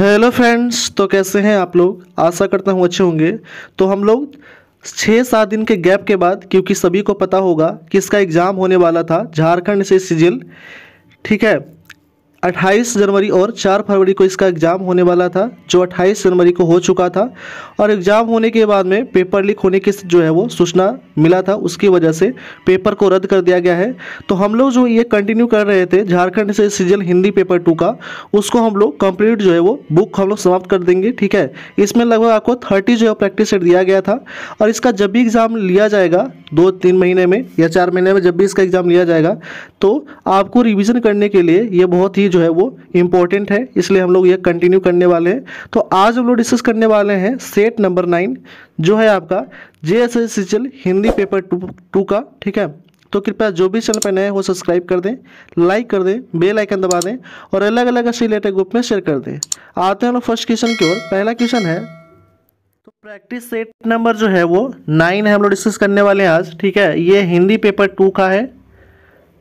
Hello friends, तो कैसे हैं आप लोग। आशा करता हूँ अच्छे होंगे। तो हम लोग 6-7 दिन के गैप के बाद, क्योंकि सभी को पता होगा कि इसका एग्ज़ाम होने वाला था झारखंड से सिजिल, ठीक है, 28 जनवरी और 4 फरवरी को इसका एग्ज़ाम होने वाला था, जो 28 जनवरी को हो चुका था। और एग्ज़ाम होने के बाद में पेपर लीक होने की जो है वो सूचना मिला था, उसकी वजह से पेपर को रद्द कर दिया गया है। तो हम लोग जो ये कंटिन्यू कर रहे थे झारखंड से सिजिल हिंदी पेपर 2 का, उसको हम लोग कंप्लीट जो है वो बुक हम लोग समाप्त कर देंगे, ठीक है। इसमें लगभग आपको 30 जो है प्रैक्टिस सेट दिया गया था। और इसका जब भी एग्ज़ाम लिया जाएगा 2-3 महीने में या 4 महीने में, जब भी इसका एग्ज़ाम लिया जाएगा, तो आपको रिवीजन करने के लिए ये बहुत ही जो है वो इम्पोर्टेंट है, इसलिए हम लोग ये कंटिन्यू करने वाले हैं। तो आज हम लोग डिस्कस करने वाले हैं सेट नंबर 9 जो है आपका जेएसएस सिजिल हिंदी पेपर 2 का, ठीक है। तो कृपया जो भी चैनल पर नए हो सब्सक्राइब कर दें, लाइक कर दें, बेल आइकन दबा दें और अलग अलग रिलेटेड ग्रुप में शेयर कर दें। आते हैं लोग फर्स्ट क्वेश्चन की ओर। पहला क्वेश्चन है, तो प्रैक्टिस सेट नंबर जो है वो 9 है, हम लोग डिस्कस करने वाले हैं आज, ठीक है। ये हिंदी पेपर 2 का है।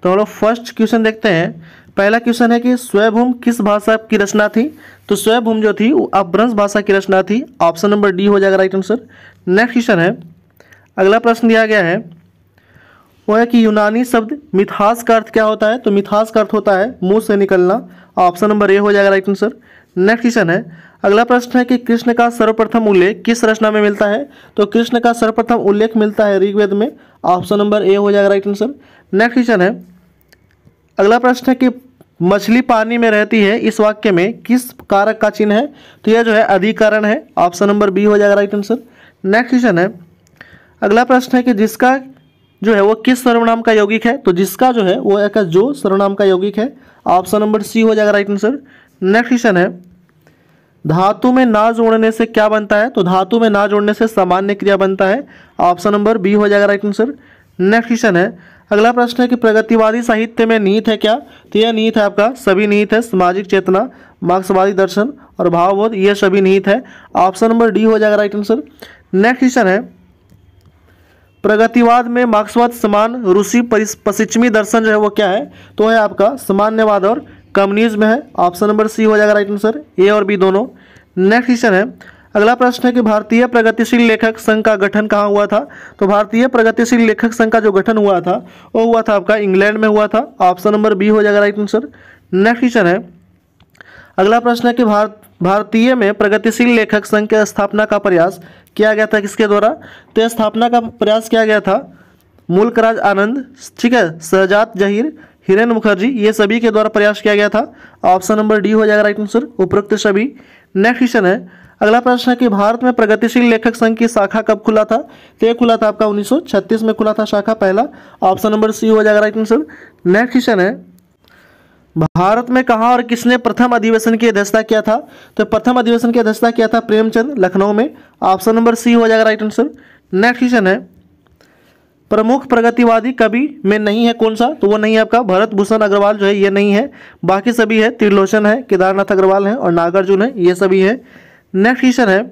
तो हम लोग फर्स्ट क्वेश्चन देखते हैं। पहला क्वेश्चन है कि स्वयंभूम किस भाषा की रचना थी। तो स्वयंभूम जो थी वो अपभ्रंश भाषा की रचना थी। ऑप्शन नंबर डी हो जाएगा राइट आंसर। नेक्स्ट क्वेश्चन है, अगला प्रश्न दिया गया है वो है कि यूनानी शब्द मिथास का अर्थ क्या होता है। तो मिथास का अर्थ होता है मुंह से निकलना। ऑप्शन नंबर ए हो जाएगा राइट आंसर। नेक्स्ट क्वेश्चन है, अगला प्रश्न है कि कृष्ण का सर्वप्रथम उल्लेख किस रचना में मिलता है। तो कृष्ण का सर्वप्रथम उल्लेख मिलता है ऋग्वेद में। ऑप्शन नंबर ए हो जाएगा राइट आंसर। नेक्स्ट क्वेश्चन है, अगला प्रश्न है कि मछली पानी में रहती है, इस वाक्य में किस कारक का चिन्ह है। तो यह जो है अधिकरण है। ऑप्शन नंबर बी हो जाएगा राइट आंसर। नेक्स्ट क्वेश्चन है, अगला प्रश्न है कि जिसका जो है वो किस सर्वनाम का यौगिक है। तो जिसका जो है वो एक जो सर्वनाम का यौगिक है। ऑप्शन नंबर सी हो जाएगा राइट आंसर। नेक्स्ट क्वेश्चन है, धातु में ना जोड़ने से क्या बनता है। तो धातु में ना जोड़ने से सामान्य क्रिया बनता है। ऑप्शन नंबर बी हो जाएगा राइट आंसर। नेक्स्ट क्वेश्चन है, अगला प्रश्न है कि प्रगतिवादी साहित्य में निहित है क्या। तो यह निहित है आपका सभी निहित है। सामाजिक चेतना, मार्क्सवादी दर्शन और भावबोध, ये सभी निहित है। ऑप्शन नंबर डी हो जाएगा राइट आंसर। नेक्स्ट क्वेश्चन है, प्रगतिवाद में मार्क्सवाद समान रूसी पश्चिमी दर्शन जो है वो क्या है। तो है आपका सामान्यवाद और कम्युनिज्म है। ऑप्शन नंबर सी हो जाएगा राइट आंसर, ए और बी दोनों। नेक्स्ट क्वेश्चन है, अगला प्रश्न है कि भारतीय प्रगतिशील लेखक संघ का गठन कहाँ हुआ था। तो भारतीय प्रगतिशील लेखक संघ का जो गठन हुआ था वो हुआ था आपका इंग्लैंड में हुआ था। ऑप्शन नंबर बी हो जाएगा राइट आंसर। नेक्स्ट क्वेश्चन है, अगला प्रश्न है कि भारतीय में प्रगतिशील लेखक संघ के स्थापना का प्रयास किया गया था किसके द्वारा। तो स्थापना का प्रयास किया गया था मुल्कराज आनंद, ठीक है, शहजाद जहीर, हिरेन मुखर्जी, ये सभी के द्वारा प्रयास किया गया था। ऑप्शन नंबर डी हो जाएगा राइट आंसर, उपरोक्त सभी। नेक्स्ट क्वेश्चन है, अगला प्रश्न है कि भारत में प्रगतिशील लेखक संघ की शाखा कब खुला था। तो ये खुला था आपका 1936 में खुला था शाखा पहला। ऑप्शन नंबर सी हो जाएगा राइट आंसर। नेक्स्ट क्वेश्चन है, भारत में कहाँ और किसने प्रथम अधिवेशन की अध्यक्षता किया था। तो प्रथम अधिवेशन की अध्यक्षता किया था प्रेमचंद, लखनऊ में। ऑप्शन नंबर सी हो जाएगा राइट आंसर। नेक्स्ट क्वेश्चन है, प्रमुख प्रगतिवादी कवि में नहीं है कौन सा। तो वो नहीं है आपका भरत भूषण अग्रवाल जो है ये नहीं है, बाकी सभी है। त्रिलोचन है, केदारनाथ अग्रवाल है और नागार्जुन है, ये सभी है। नेक्स्ट क्वेश्चन है,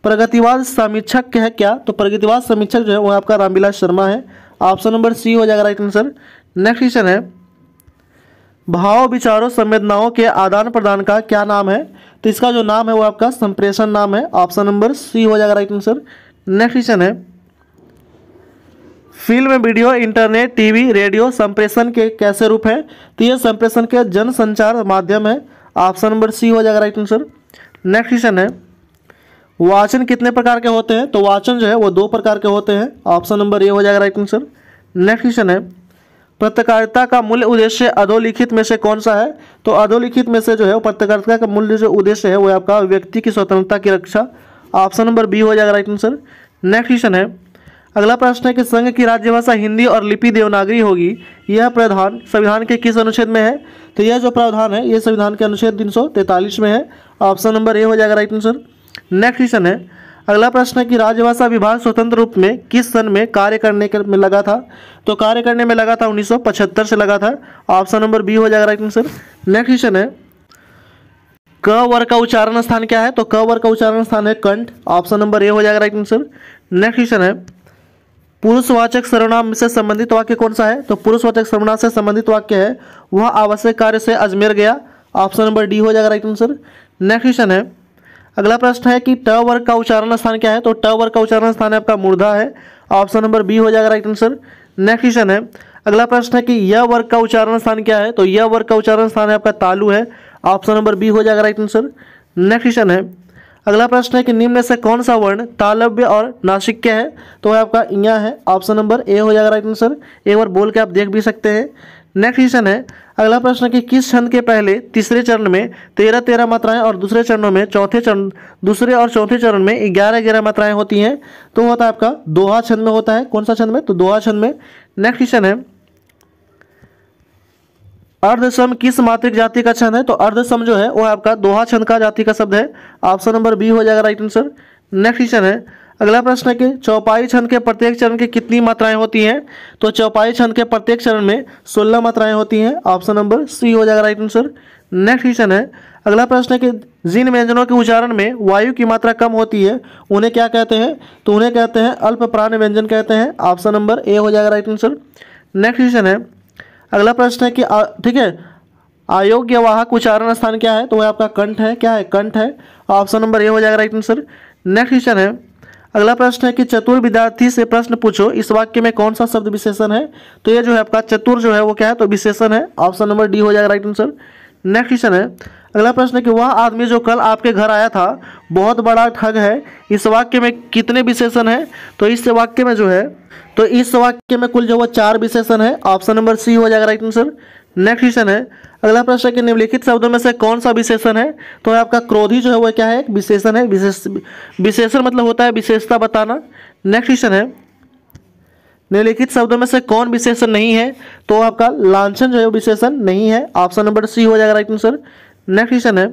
प्रगतिवाद समीक्षक है क्या। तो प्रगतिवाद समीक्षक जो है वो आपका रामविलास शर्मा है। ऑप्शन नंबर सी हो जाएगा राइट आंसर। नेक्स्ट क्वेश्चन है, भाव विचारों संवेदनाओं के आदान प्रदान का क्या नाम है। तो इसका जो नाम है वो आपका संप्रेषण नाम है। ऑप्शन नंबर सी हो जाएगा राइट आंसर। नेक्स्ट क्वेश्चन है, film, video, internet, TV, radio संप्रेषण के कैसे रूप है। तो ये संप्रेषण के जनसंचार माध्यम है। ऑप्शन नंबर सी हो जाएगा राइट आंसर। नेक्स्ट क्वेश्चन है, वाचन कितने प्रकार के होते हैं। तो वाचन जो है वो 2 प्रकार के होते हैं। ऑप्शन नंबर ए हो जाएगा राइट आंसर। नेक्स्ट क्वेश्चन है, पत्रकारिता का मूल उद्देश्य अधोलिखित में से कौन सा है। तो अधोलिखित में से जो है वो पत्रकारिता का मूल जो उद्देश्य है वो आपका व्यक्ति की स्वतंत्रता की रक्षा। ऑप्शन नंबर बी हो जाएगा राइट आंसर। नेक्स्ट क्वेश्चन है, अगला प्रश्न है कि संघ की राज्यभाषा हिंदी और लिपि देवनागरी होगी, यह प्रावधान संविधान के किस अनुच्छेद में है। तो यह जो प्रावधान है ये संविधान के अनुच्छेद 343 में है। ऑप्शन नंबर ए हो जाएगा राइट आंसर। नेक्स्ट क्वेश्चन है, अगला प्रश्न है कि राजभाषा विभाग स्वतंत्र रूप में किस सन में कार्य करने में लगा था। तो कार्य करने में लगा था 1975 से लगा था। ऑप्शन नंबर बी हो जाएगा राइट आंसर। नेक्स्ट क्वेश्चन है, क वर्ग का उच्चारण स्थान क्या है। तो क वर्ग का उच्चारण स्थान है कंठ। ऑप्शन नंबर ए हो जाएगा राइट आंसर। नेक्स्ट क्वेश्चन है, पुरुषवाचक सर्वनाम से संबंधित वाक्य कौन सा है। तो पुरुषवाचक सर्वनाम से संबंधित वाक्य है वह आवश्यक कार्य से अजमेर गया। ऑप्शन नंबर डी हो जाएगा राइट आंसर। नेक्स्ट क्वेश्चन है, अगला प्रश्न है कि ट वर्ग का उच्चारण स्थान क्या है? तो ट वर्ग का उच्चारण स्थान है आपका मूर्धा है, ऑप्शन नंबर बी हो जाएगा राइट आंसर। नेक्स्ट क्वेश्चन है, अगला प्रश्न है कि य वर्ग का उच्चारण स्थान क्या है? तो य वर्ग का उच्चारण स्थान है आपका तालु है, ऑप्शन नंबर बी हो जाएगा राइट आंसर। नेक्स्ट क्वेश्चन है, अगला प्रश्न है कि निम्न में से कौन सा वर्ण तालव्य और नासिक्य है? तो है आपका इया है, ऑप्शन नंबर ए हो जाएगा राइट आंसर। एक बार बोल के आप देख भी सकते हैं। नेक्स्ट क्वेश्चन है, अगला प्रश्न है कि किस छंद के पहले तीसरे चरण में 13 मात्राएं और दूसरे चरणों में दूसरे और चौथे चरण में 11 मात्राएं होती हैं? तो होता है आपका दोहा छंद में होता है। कौन सा छंद में? तो दोहा छंद में। नेक्स्ट क्वेश्चन है, अर्धसम किस मात्रिक जाति का छंद है? तो अर्धसम जो है वो आपका दोहा छंद का जाति का शब्द है, ऑप्शन नंबर बी हो जाएगा राइट आंसर। नेक्स्ट क्वेश्चन है, अगला प्रश्न है कि चौपाई छंद के प्रत्येक चरण की कितनी मात्राएं होती हैं? तो चौपाई छंद के प्रत्येक चरण में 16 मात्राएं होती हैं, ऑप्शन नंबर सी हो जाएगा राइट आंसर। नेक्स्ट क्वेश्चन है, अगला प्रश्न है कि जिन व्यंजनों के उच्चारण में वायु की मात्रा कम होती है उन्हें क्या कहते हैं? तो उन्हें कहते हैं अल्प प्राण व्यंजन कहते हैं, ऑप्शन नंबर ए हो जाएगा राइट आंसर। नेक्स्ट क्वेश्चन है, अगला प्रश्न है कि ठीक है, अयोग्य वाहक उच्चारण स्थान क्या है? तो वह आपका कंठ है। क्या है? कंठ है, ऑप्शन नंबर ए हो जाएगा राइट आंसर। नेक्स्ट क्वेश्चन है, अगला प्रश्न है कि चतुर विद्यार्थी से प्रश्न पूछो, इस वाक्य में कौन सा शब्द विशेषण है? तो ये जो है आपका चतुर जो है वो क्या है? तो विशेषण है, ऑप्शन नंबर डी हो जाएगा राइट आंसर। नेक्स्ट क्वेश्चन है, अगला प्रश्न है कि वह आदमी जो कल आपके घर आया था बहुत बड़ा ठग है, इस वाक्य में कितने विशेषण है? तो इस वाक्य में जो है तो इस वाक्य में कुल जो वो 4 विशेषण है, ऑप्शन नंबर सी हो जाएगा राइट आंसर। नेक्स्ट क्वेश्चन है, अगला प्रश्न है कि निम्नलिखित शब्दों में से कौन सा विशेषण है? तो आपका क्रोधी जो है वो क्या है? एक विशेषण है। विशेषण मतलब होता है विशेषता बताना। नेक्स्ट क्वेश्चन है, निम्नलिखित शब्दों में से कौन विशेषण नहीं है? तो आपका लांछन जो है विशेषण नहीं है, ऑप्शन नंबर सी हो जाएगा राइट आंसर। नेक्स्ट क्वेश्चन है,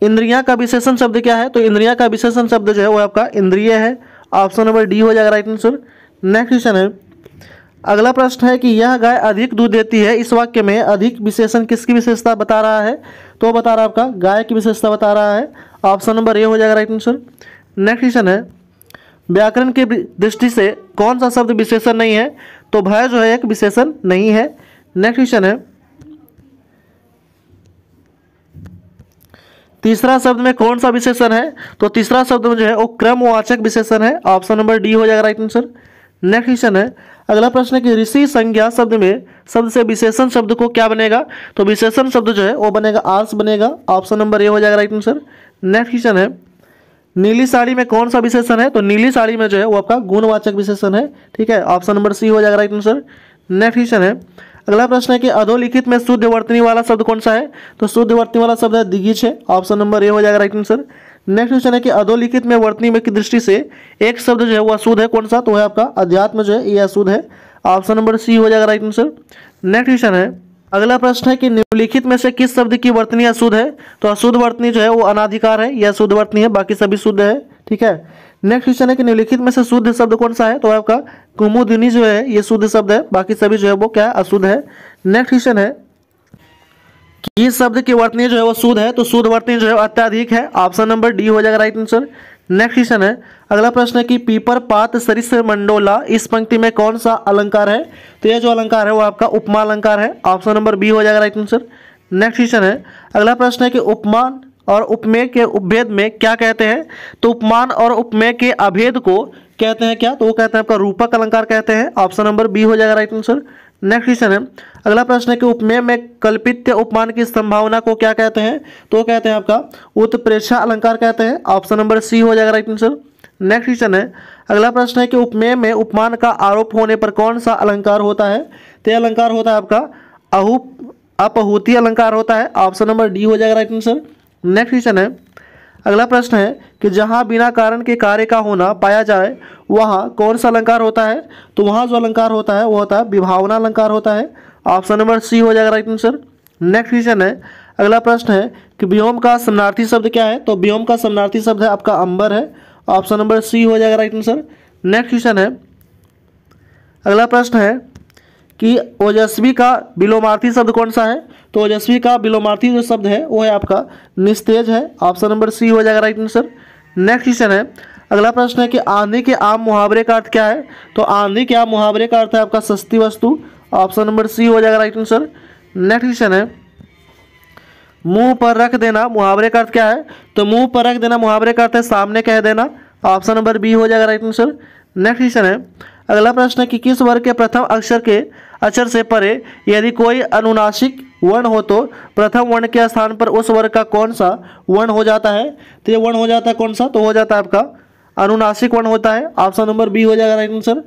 इंद्रियां का विशेषण शब्द क्या है? तो इंद्रियां का विशेषण शब्द जो है वो आपका इंद्रिय है, ऑप्शन नंबर डी हो जाएगा राइट आंसर। नेक्स्ट क्वेश्चन है, अगला प्रश्न है कि यह गाय अधिक दूध देती है, इस वाक्य में अधिक विशेषण किसकी विशेषता बता रहा है? तो बता रहा है आपका गाय की विशेषता बता रहा है, ऑप्शन नंबर ए हो जाएगा राइट आंसर। नेक्स्ट क्वेश्चन है, व्याकरण की दृष्टि से कौन सा शब्द विशेषण नहीं है? तो भय जो है एक विशेषण नहीं है। नेक्स्ट क्वेश्चन है, तीसरा शब्द में कौन सा विशेषण है? तो तीसरा शब्द में जो है वो क्रमवाचक विशेषण है, ऑप्शन नंबर डी हो जाएगा राइट आंसर। नेक्स्ट क्वेश्चन है, अगला प्रश्न है कि ऋषि संज्ञा शब्द से विशेषण शब्द को क्या बनेगा? तो विशेषण शब्द जो है वो बनेगा आर्स बनेगा, ऑप्शन नंबर ए हो जाएगा राइट आंसर। नेक्स्ट क्वेश्चन है, नीली साड़ी में कौन सा विशेषण है? तो नीली साड़ी में जो है वो आपका गुणवाचक विशेषण है, ठीक है, ऑप्शन नंबर सी हो जाएगा राइट आंसर। नेक्स्ट क्वेश्चन है, अगला प्रश्न है कि अधोलिखित में शुद्ध वर्तनी वाला शब्द कौन सा है? तो शुद्ध वर्तनी वाला शब्द है दिगिच है, ऑप्शन नंबर ए हो जाएगा राइट आंसर। नेक्स्ट क्वेश्चन है कि अधोलिखित में वर्तनी में की दृष्टि से एक शब्द जो है वो अशुद्ध है, कौन सा? तो है आपका अध्यात्म जो है ये अशुद्ध है, ऑप्शन नंबर सी हो जाएगा राइट आंसर। नेक्स्ट क्वेश्चन है, अगला प्रश्न है कि निम्नलिखित में से किस शब्द की वर्तनी अशुद्ध है? तो अशुद्ध वर्तनी जो है वो अनाधिकार है, यह शुद्ध वर्तनी है, बाकी सभी शुद्ध है, ठीक है। नेक्स्ट क्वेश्चन है कि निम्नलिखित में से शुद्ध शब्द कौन सा है? तो आपका कुमुदिनी जो है ये शुद्ध शब्द है, बाकी सभी जो है वो क्या है? अशुद्ध है। नेक्स्ट क्वेश्चन है कि इस शब्द की वर्तनी जो है वो शुद्ध है, तो शुद्ध वर्तनी जो है अत्याधिक है, ऑप्शन नंबर डी हो जाएगा राइट आंसर। नेक्स्ट क्वेश्चन है, अगला प्रश्न है कि पीपर पात सरिस मंडोला इस पंक्ति में कौन सा अलंकार है? तो यह जो अलंकार है वो आपका उपमा अलंकार है, ऑप्शन नंबर बी हो जाएगा राइट आंसर। नेक्स्ट क्वेश्चन है, अगला प्रश्न है कि उपमान और उपमेय के उपभेद में क्या कहते हैं? तो उपमान और उपमेय के अभेद को कहते हैं क्या? तो वो कहते हैं आपका रूपक अलंकार कहते हैं, ऑप्शन नंबर बी हो जाएगा राइट आंसर। नेक्स्ट क्वेश्चन है, अगला प्रश्न है कि उपमेय में कल्पित उपमान की संभावना को क्या कहते हैं? तो कहते हैं आपका उत्प्रेक्षा अलंकार कहते हैं, ऑप्शन नंबर सी हो जाएगा राइट आंसर। नेक्स्ट क्वेश्चन है, अगला प्रश्न है कि उपमेय में उपमान का आरोप होने पर कौन सा अलंकार होता है? तो यह अलंकार होता है आपका अपहूति अलंकार होता है, ऑप्शन नंबर डी हो जाएगा राइट आंसर। नेक्स्ट क्वेश्चन है, अगला प्रश्न है कि जहां बिना कारण के कार्य का होना पाया जाए वहां कौन सा अलंकार होता है? तो वहां जो अलंकार होता है वो होता है विभावना अलंकार होता है, ऑप्शन नंबर सी हो जाएगा राइट आंसर। नेक्स्ट क्वेश्चन है, अगला प्रश्न है कि व्योम का समानार्थी शब्द क्या है? तो व्योम का समानार्थी शब्द है आपका अंबर है, ऑप्शन नंबर सी हो जाएगा राइट आंसर। नेक्स्ट क्वेश्चन है, अगला प्रश्न है कि ओजस्वी का विलोमार्थी शब्द कौन सा है? तो ओजस्वी का विलोमार्थी जो शब्द है वो है आपका निस्तेज है, ऑप्शन नंबर सी हो जाएगा राइट आंसर। नेक्स्ट क्वेश्चन है, अगला प्रश्न है कि आंधी के आम मुहावरे का अर्थ क्या है? तो आंधी के आम मुहावरे का अर्थ है आपका सस्ती वस्तु, ऑप्शन नंबर सी हो जाएगा राइट आंसर। नेक्स्ट क्वेश्चन है, मुंह पर रख देना मुहावरे का अर्थ क्या है? तो मुंह पर रख देना मुहावरे का अर्थ है सामने कह देना। ऑप्शन नंबर बी हो जाएगा राइट आंसर। नेक्स्ट क्वेश्चन है, अगला प्रश्न है कि किस वर्ग के प्रथम अक्षर से परे यदि कोई अनुनासिक वर्ण हो तो प्रथम वर्ण के स्थान पर उस वर्ग का कौन सा वर्ण हो जाता है? तो ये वर्ण हो जाता है कौन सा? तो हो जाता है आपका अनुनासिक वर्ण होता है। ऑप्शन नंबर बी हो जाएगा राइट आंसर।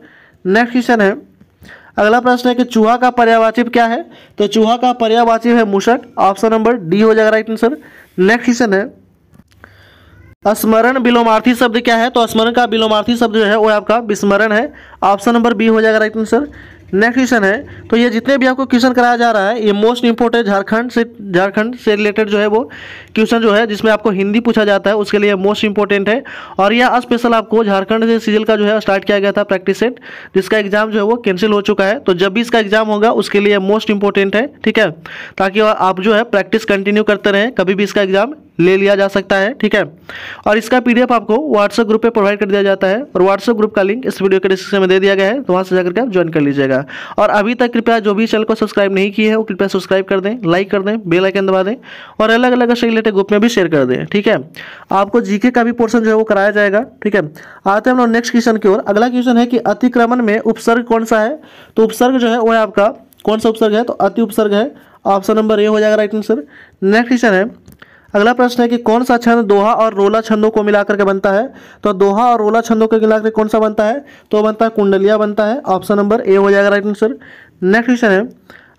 नेक्स्ट क्वेश्चन है, अगला प्रश्न है कि चूहा का पर्यायवाची क्या है? तो चूहा का पर्यायवाची है मूषक। ऑप्शन नंबर डी हो जाएगा राइट आंसर। नेक्स्ट क्वेश्चन है, स्मरण विलोमार्थी शब्द क्या है? तो स्मरण का विलोमार्थी शब्द जो है वो आपका विस्मरण है। ऑप्शन नंबर बी हो जाएगा राइट आंसर। नेक्स्ट क्वेश्चन है, तो ये जितने भी आपको क्वेश्चन कराया जा रहा है ये मोस्ट इंपोर्टेंट झारखंड से रिलेटेड जो है वो क्वेश्चन जो है जिसमें आपको हिंदी पूछा जाता है उसके लिए मोस्ट इंपोर्टेंट है। और यह स्पेशल आपको झारखंड से सीजीएल का जो है स्टार्ट किया गया था प्रैक्टिस सेट, जिसका एग्जाम जो है वो कैंसिल हो चुका है। तो जब भी इसका एग्जाम होगा उसके लिए मोस्ट इंपोर्टेंट है, ठीक है, ताकि आप जो है प्रैक्टिस कंटिन्यू करते रहें, कभी भी इसका एग्जाम ले लिया जा सकता है, ठीक है। और इसका पीडीएफ आपको व्हाट्सएप ग्रुप पे प्रोवाइड कर दिया जाता है और व्हाट्सएप ग्रुप का लिंक इस वीडियो के डिस्क्रिप्शन में दे दिया गया है, तो वहाँ से जाकर के आप ज्वाइन कर लीजिएगा। और अभी तक कृपया जो भी चैनल को सब्सक्राइब नहीं किए हैं वो कृपया सब्सक्राइब कर दें, लाइक कर दें, बेल आइकन दबा दें और अलग अलग से रिलेटेड ग्रुप में भी शेयर कर दें, ठीक है। आपको जीके का भी पोर्शन जो है वो कराया जाएगा, ठीक है। आते हैं हम लोग नेक्स्ट क्वेश्चन की ओर। अगला क्वेश्चन है कि अतिक्रमण में उपसर्ग कौन सा है? तो उपसर्ग जो है वो है आपका कौन सा उपसर्ग है? तो अति उपसर्ग है। ऑप्शन नंबर ए हो जाएगा राइट आंसर। नेक्स्ट क्वेश्चन है, अगला प्रश्न है कि कौन सा छंद दोहा और रोला छंदों को मिलाकर के बनता है? तो दोहा और रोला छंदों को मिलाकर कौन सा बनता है? तो बनता है कुंडलिया बनता है। ऑप्शन नंबर ए हो जाएगा राइट आंसर। नेक्स्ट क्वेश्चन है,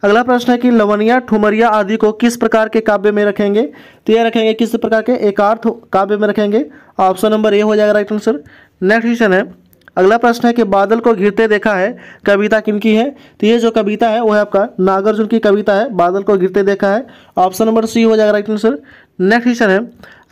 अगला प्रश्न है कि लवनिया ठुमरिया आदि को किस प्रकार के काव्य में रखेंगे? तो ये रखेंगे किस प्रकार के? एकार्थ काव्य में रखेंगे। ऑप्शन नंबर ए हो जाएगा राइट आंसर। नेक्स्ट क्वेश्चन है, अगला प्रश्न है कि बादल को घिरते देखा है कविता किनकी है? तो ये जो कविता है वो है आपका नागार्जुन की कविता है, बादल को घिरते देखा है। ऑप्शन नंबर सी हो जाएगा राइट आंसर। नेक्स्ट क्वेश्चन है,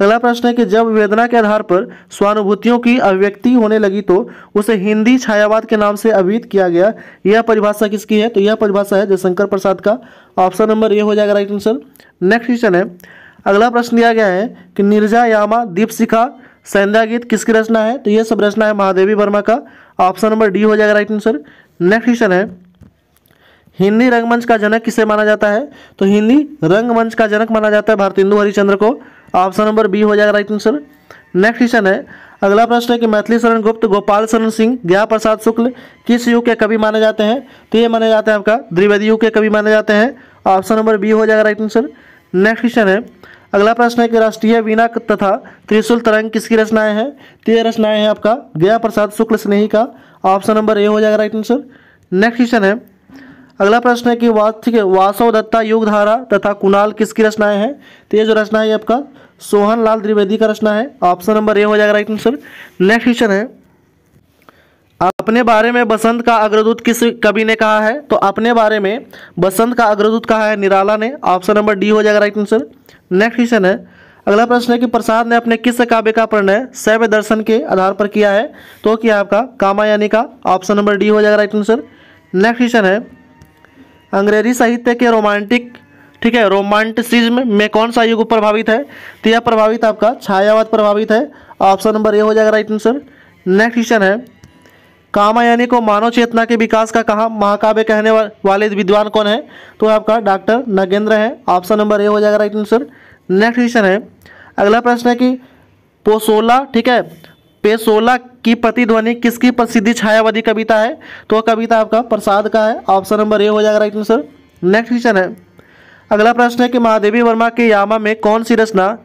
अगला प्रश्न है कि जब वेदना के आधार पर स्वानुभूतियों की अभिव्यक्ति होने लगी तो उसे हिंदी छायावाद के नाम से अभिहित किया गया। यह परिभाषा किसकी है? तो यह परिभाषा है जयशंकर प्रसाद का। ऑप्शन नंबर ए हो जाएगा राइट आंसर। नेक्स्ट क्वेश्चन है, अगला प्रश्न दिया गया है कि निर्जा यामा दीपशिखा संध्या गीत किसकी रचना है? तो यह सब रचना है महादेवी वर्मा का। ऑप्शन नंबर डी हो जाएगा राइट आंसर। नेक्स्ट क्वेश्चन है, हिंदी रंगमंच का जनक किसे माना जाता है? तो हिंदी रंगमंच का जनक माना जाता है भारतेंदु हरिश्चंद्र को। ऑप्शन नंबर बी हो जाएगा राइट आंसर। नेक्स्ट क्वेश्चन है, अगला प्रश्न है कि मैथिली शरण गुप्त, गोपाल शरण सिंह, ज्ञा प्रसाद शुक्ल किस युग के कवि माने जाते हैं? तो ये माने जाते हैं आपका द्विवेदी युग के कवि माने जाते हैं। ऑप्शन नंबर बी हो जाएगा राइट आंसर। नेक्स्ट क्वेश्चन है, अगला प्रश्न है कि राष्ट्रीय वीणा तथा त्रिशूल तरंग किसकी रचनाएं हैं? तो ये रचनाएं हैं आपका ज्ञा प्रसाद शुक्ल स्नेही का। ऑप्शन नंबर ए हो जाएगा राइट आंसर। नेक्स्ट क्वेश्चन है, अगला प्रश्न है कि वासव दत्ता युगधारा तथा कुणाल किसकी रचनाएं हैं? तो ये जो रचना है आपका सोहन लाल द्विवेदी का रचना है। ऑप्शन नंबर ए हो जाएगा राइट आंसर। नेक्स्ट क्वेश्चन है, अपने बारे में बसंत का अग्रदूत किस कवि ने कहा है? तो अपने बारे में बसंत का अग्रदूत कहा है निराला ने। ऑप्शन नंबर डी हो जाएगा राइट आंसर। नेक्स्ट क्वेश्चन है, अगला प्रश्न है कि प्रसाद ने अपने किस काव्य का प्रणय शैव दर्शन के आधार पर किया है? तो किया आपका कामायनी का। ऑप्शन नंबर डी हो जाएगा राइट आंसर। नेक्स्ट क्वेश्चन है, अंग्रेजी साहित्य के रोमांटिक, ठीक है, रोमांटिसिज्म में कौन सा युग प्रभावित है? तो यह प्रभावित आपका छायावाद प्रभावित है। ऑप्शन नंबर ए हो जाएगा राइट आंसर। नेक्स्ट क्वेश्चन है, कामायनी को मानव चेतना के विकास का कहा महाकाव्य कहने वाले विद्वान कौन है? तो आपका डॉक्टर नगेंद्र है। ऑप्शन नंबर ए हो जाएगा राइट आंसर। नेक्स्ट क्वेश्चन है, अगला प्रश्न है कि पोसोला, ठीक है, पेसोला की प्रतिध्वनि किसकी प्रसिद्धि छायावादी कविता है? तो कविता आपका प्रसाद का है। ऑप्शन नंबर ए हो जाएगा राइट आंसर। नेक्स्ट क्वेश्चन है, अगला प्रश्न है कि महादेवी वर्मा के यामा में कौन सी रचना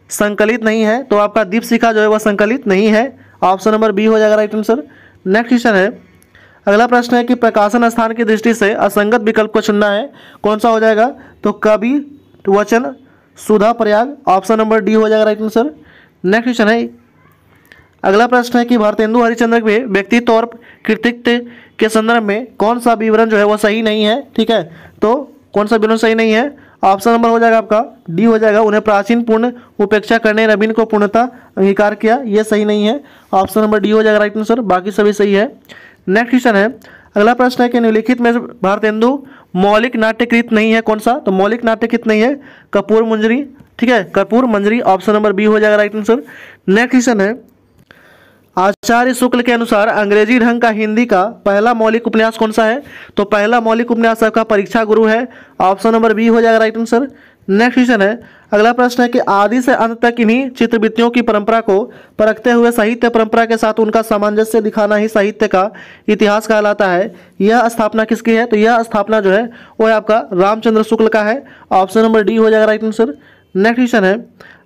संकलित नहीं है? तो आपका दीपशिखा जो है वह संकलित नहीं है। ऑप्शन नंबर बी हो जाएगा राइट आंसर। नेक्स्ट क्वेश्चन है, अगला प्रश्न है कि प्रकाशन स्थान की दृष्टि से असंगत विकल्प को चुनना है, कौन सा हो जाएगा? तो कवि वचन सुधा प्रयाग। ऑप्शन नंबर डी हो जाएगा राइट आंसर। नेक्स्ट क्वेश्चन है, अगला प्रश्न है कि भारतेंदु हरिश्चंद्र के व्यक्तित्व और कृतित्व के संदर्भ में कौन सा विवरण जो है वो सही नहीं है? ठीक है, तो कौन सा विवरण सही नहीं है? ऑप्शन नंबर हो जाएगा आपका डी हो जाएगा, उन्हें प्राचीन पूर्ण उपेक्षा करने नवीन को पूर्णता अंगीकार किया, ये सही नहीं है। ऑप्शन नंबर डी हो जाएगा राइट आंसर, बाकी सभी सही है। नेक्स्ट क्वेश्चन है, अगला प्रश्न है कि निम्नलिखित में भारतेंदु मौलिक नाट्यकृत नहीं है, कौन सा? तो मौलिक नाट्यकृत नहीं है कपूर मंजरी, ठीक है, कपूर मंजरी। ऑप्शन नंबर बी हो जाएगा राइट आंसर। नेक्स्ट क्वेश्चन है, आचार्य शुक्ल के अनुसार अंग्रेजी ढंग का हिंदी का पहला मौलिक उपन्यास कौन सा है? तो पहला मौलिक उपन्यास आपका परीक्षा गुरु है। ऑप्शन नंबर बी हो जाएगा राइट आंसर। नेक्स्ट क्वेश्चन है, अगला प्रश्न है कि आदि से अंत तक इन्हीं चित्रवृत्तियों की परंपरा को परखते हुए साहित्य परंपरा के साथ उनका सामंजस्य दिखाना ही साहित्य का इतिहास कहलाता है। यह स्थापना किसकी है? तो यह स्थापना जो है वो है आपका रामचंद्र शुक्ल का है। ऑप्शन नंबर डी हो जाएगा राइट आंसर। नेक्स्ट क्वेश्चन है,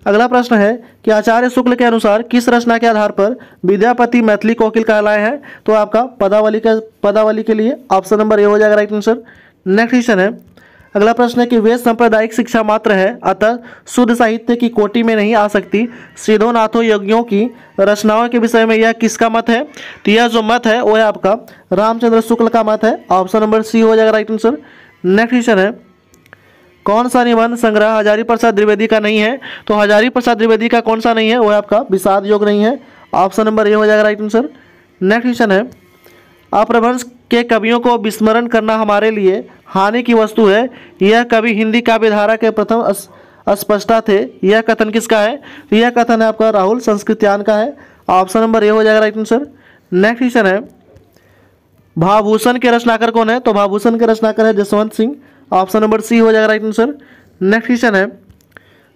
अगला प्रश्न है कि आचार्य शुक्ल के अनुसार किस रचना के आधार पर विद्यापति मैथिली कोकिल कहलाए हैं? तो आपका पदावली के लिए ऑप्शन नंबर ए हो जाएगा राइट आंसर। नेक्स्ट क्वेश्चन है, अगला प्रश्न है कि वेद सांप्रदायिक शिक्षा मात्र है, अतः शुद्ध साहित्य की कोटि में नहीं आ सकती। सिद्धोनाथों यज्ञों की रचनाओं के विषय में यह किसका मत है? तो यह जो मत है वो है आपका रामचंद्र शुक्ल का मत है। ऑप्शन नंबर सी हो जाएगा राइट आंसर। नेक्स्ट क्वेश्चन है, कौन सा निबंध संग्रह हजारी प्रसाद द्विवेदी का नहीं है? तो हजारी प्रसाद द्विवेदी का कौन सा नहीं है? वो है आपका विषाद योग नहीं है। ऑप्शन नंबर ए हो जाएगा राइट आंसर। नेक्स्ट क्वेश्चन है, अपभ्रंश के कवियों को विस्मरण करना हमारे लिए हानि की वस्तु है। यह कवि हिंदी काव्यधारा के प्रथम स्पष्टा थे। यह कथन किसका है? तो यह कथन है आपका राहुल संस्कृत्यायन का है। ऑप्शन नंबर ए हो जाएगा राइट आंसर। नेक्स्ट क्वेश्चन है, भावभूषण के रचनाकर कौन है? तो भावभूषण के रचनाकर है Jaswant Singh. Option number C हो जाएगा राइट आंसर। नेक्स्ट क्वेश्चन है,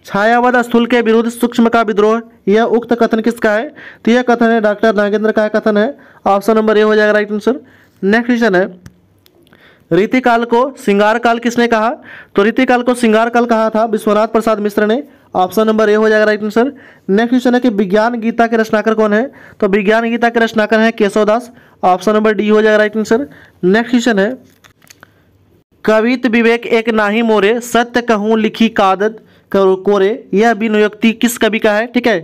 छायावद स्थूल के विरुद्ध सूक्ष्म का विद्रोह, यह उक्त कथन किसका है? तो यह कथन है डॉक्टर नागेंद्र का कथन है। ऑप्शन नंबर ए हो जाएगा राइट आंसर। नेक्स्ट क्वेश्चन है, रीतिकाल को श्रृंगार काल किसने कहा? तो रीतिकाल को श्रृंगार काल कहा था विश्वनाथ प्रसाद मिश्र ने। ऑप्शन नंबर ए हो जाएगा राइट आंसर। नेक्स्ट क्वेश्चन है कि विज्ञान गीता के रचनाकर कौन है? तो विज्ञान गीता के रचनाकर है केशवदास। ऑप्शन नंबर डी हो जाएगा राइट आंसर। नेक्स्ट क्वेश्चन है, कवित विवेक एक नाही मोरे, सत्य कहूँ लिखी कादत कोरे, यह विनियोक्ति किस कवि का है? ठीक है,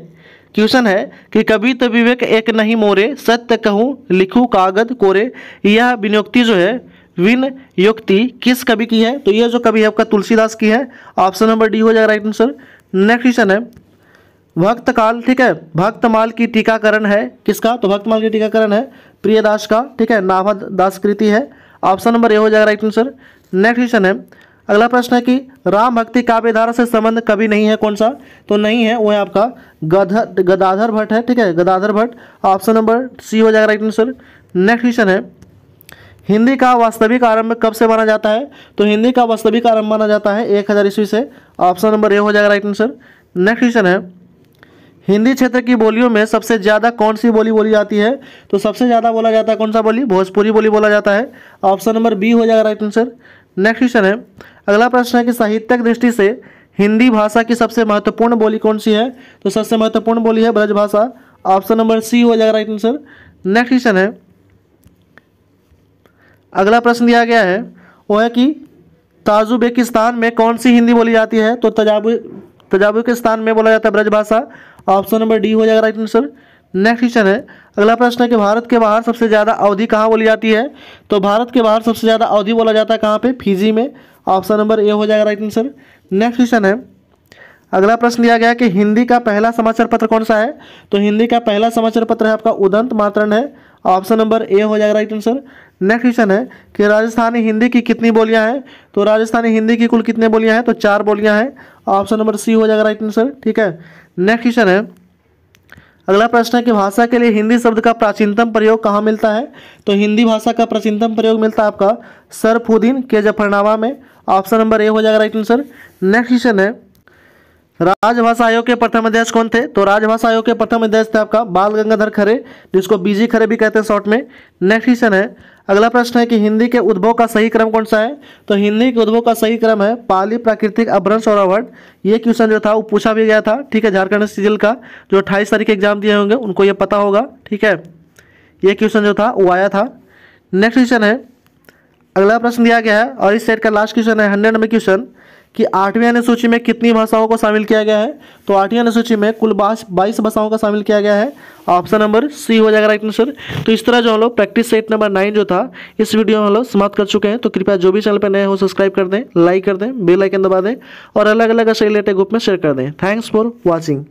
क्वेश्चन है कि कवित विवेक एक नहीं मोरे, सत्य कहूँ लिखूँ कागज कोरे, यह विनियोक्ति जो है विनियोक्ति किस कवि की है? तो यह जो कवि है आपका तुलसीदास की है। ऑप्शन नंबर डी हो जाएगा राइट आंसर। नेक्स्ट क्वेश्चन है, भक्तकाल, ठीक है, भक्तमाल की टीकाकरण है किसका? तो भक्तमाल की टीकाकरण है प्रियदास का। ठीक है, नाभद दास कृति है। ऑप्शन नंबर ए हो जाएगा राइट आंसर। नेक्स्ट क्वेश्चन है, अगला प्रश्न है कि राम भक्ति काव्यधारा से संबंध कवि नहीं है, कौन सा? तो नहीं है, वो है आपका गदाधर भट्ट है। ठीक है, Gadadhar Bhatt. Option number C हो जाएगा राइट आंसर। नेक्स्ट क्वेश्चन है, हिंदी का वास्तविक आरंभ कब से माना जाता है? तो हिंदी का वास्तविक आरंभ माना जाता है 1000 ईस्वी से। ऑप्शन नंबर ए हो जाएगा राइट आंसर। नेक्स्ट क्वेश्चन है, हिंदी क्षेत्र की बोलियों में सबसे ज़्यादा कौन सी बोली बोली जाती है? तो सबसे ज़्यादा बोला जाता है कौन सा बोली? भोजपुरी बोली बोला जाता है। ऑप्शन नंबर बी हो जाएगा राइट आंसर। नेक्स्ट क्वेश्चन है, अगला प्रश्न है कि साहित्यिक दृष्टि से हिंदी भाषा की सबसे महत्वपूर्ण बोली कौन सी है? तो सबसे महत्वपूर्ण बोली है ब्रजभाषा। ऑप्शन नंबर सी हो जाएगा राइट आंसर। नेक्स्ट क्वेश्चन है, अगला प्रश्न दिया गया है वो है कि ताजुबेकिस्तान में कौन सी हिंदी बोली जाती है? तो तजाबुकिस्तान में बोला जाता है ब्रजभाषा। ऑप्शन नंबर डी हो जाएगा राइट आंसर। नेक्स्ट क्वेश्चन है, अगला प्रश्न है कि भारत के बाहर सबसे ज़्यादा अवधि कहाँ बोली जाती है? तो भारत के बाहर सबसे ज़्यादा अवधि बोला जाता है कहाँ पे? फिजी में। ऑप्शन नंबर ए हो जाएगा राइट आंसर। नेक्स्ट क्वेश्चन है, अगला प्रश्न दिया गया कि हिंदी का पहला समाचार पत्र कौन सा है? तो हिंदी का पहला समाचार पत्र है आपका उदंत मातरण है। ऑप्शन नंबर ए हो जाएगा राइट आंसर। नेक्स्ट क्वेश्चन है कि राजस्थानी हिंदी की कितनी बोलियां हैं? तो राजस्थानी हिंदी की कुल कितनी बोलियां हैं? तो 4 बोलियां हैं। ऑप्शन नंबर सी हो जाएगा राइट आंसर। ठीक है, नेक्स्ट क्वेश्चन है, अगला प्रश्न है कि भाषा के लिए हिंदी शब्द का प्राचीनतम प्रयोग कहाँ मिलता है? तो हिंदी भाषा का प्राचीनतम प्रयोग मिलता है आपका सरफुद्दीन के जफरनामा में। ऑप्शन नंबर ए हो जाएगा राइट आंसर। नेक्स्ट क्वेश्चन है, राजभाषा आयोग के प्रथम अध्यक्ष कौन थे? तो राजभाषा आयोग के प्रथम अध्यक्ष थे आपका बाल गंगाधर खरे, जिसको बीजी खरे भी कहते हैं शॉर्ट में। नेक्स्ट क्वेश्चन है, अगला प्रश्न है कि हिंदी के उद्भव का सही क्रम कौन सा है? तो हिंदी के उद्भव का सही क्रम है पाली, प्राकृतिक, अपभ्रंश और अवर्ण। ये क्वेश्चन जो था वो पूछा भी गया था। ठीक है, झारखंड सिजिल का जो 28 तारीख एग्जाम दिए होंगे उनको ये पता होगा। ठीक है, ये क्वेश्चन जो था वो आया था। नेक्स्ट क्वेश्चन है, अगला प्रश्न दिया गया है और इस सेट का लास्ट क्वेश्चन है 100 नंबर क्वेश्चन कि 8वीं अनुसूची में कितनी भाषाओं को शामिल किया गया है? तो 8वीं अनुसूची में कुल 22 भाषाओं का शामिल किया गया है। ऑप्शन नंबर सी हो जाएगा राइट आंसर। तो इस तरह जो हम लोग प्रैक्टिस सेट नंबर 9 जो था इस वीडियो में हम लोग समाप्त कर चुके हैं। तो कृपया जो भी चैनल पर नए हो सब्सक्राइब कर दें, लाइक कर दें, बेल आइकन दबा दें और अलग अलग ऐसे रिलेटेड ग्रुप में शेयर कर दें। Thanks for watching.